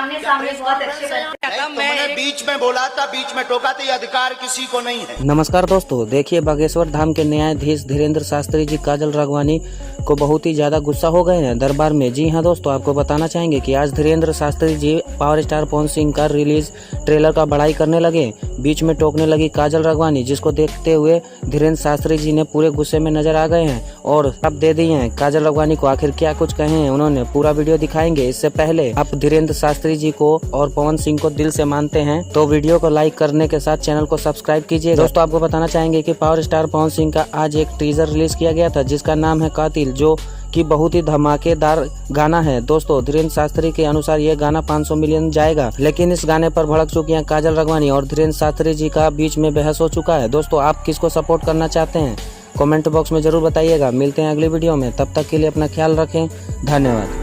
आमने सामने बहुत अच्छे करते हैं। मैंने बीच में बोला था, बीच में टोका था, ये अधिकार किसी को नहीं है। नमस्कार दोस्तों, देखिए बागेश्वर धाम के न्यायाधीश धीरेन्द्र शास्त्री जी काजल राघवानी को बहुत ही ज्यादा गुस्सा हो गए हैं दरबार में। जी हां दोस्तों, आपको बताना चाहेंगे कि आज धीरेन्द्र शास्त्री जी पावर स्टार पवन सिंह का रिलीज ट्रेलर का बड़ाई करने लगे। बीच में टोकने लगी काजल राघवानी, जिसको देखते हुए धीरेन्द्र शास्त्री जी ने पूरे गुस्से में नजर आ गए हैं और अब दे दिए हैं काजल राघवानी को। आखिर क्या कुछ कहे हैं उन्होंने, पूरा वीडियो दिखाएंगे। इससे पहले आप धीरेन्द्र शास्त्री जी को और पवन सिंह को दिल से मानते हैं तो वीडियो को लाइक करने के साथ चैनल को सब्सक्राइब कीजिए। दोस्तों आपको बताना चाहेंगे कि पावर स्टार पवन सिंह का आज एक टीजर रिलीज किया गया था जिसका नाम है कातिल, जो कि बहुत ही धमाकेदार गाना है। दोस्तों धीरेन्द्र शास्त्री के अनुसार ये गाना 500 मिलियन जाएगा, लेकिन इस गाने पर भड़क चुकी हैं काजल राघवानी और धीरेन्द्र शास्त्री जी का बीच में बहस हो चुका है। दोस्तों आप किसको सपोर्ट करना चाहते हैं कमेंट बॉक्स में जरूर बताइएगा। मिलते हैं अगली वीडियो में, तब तक के लिए अपना ख्याल रखें। धन्यवाद।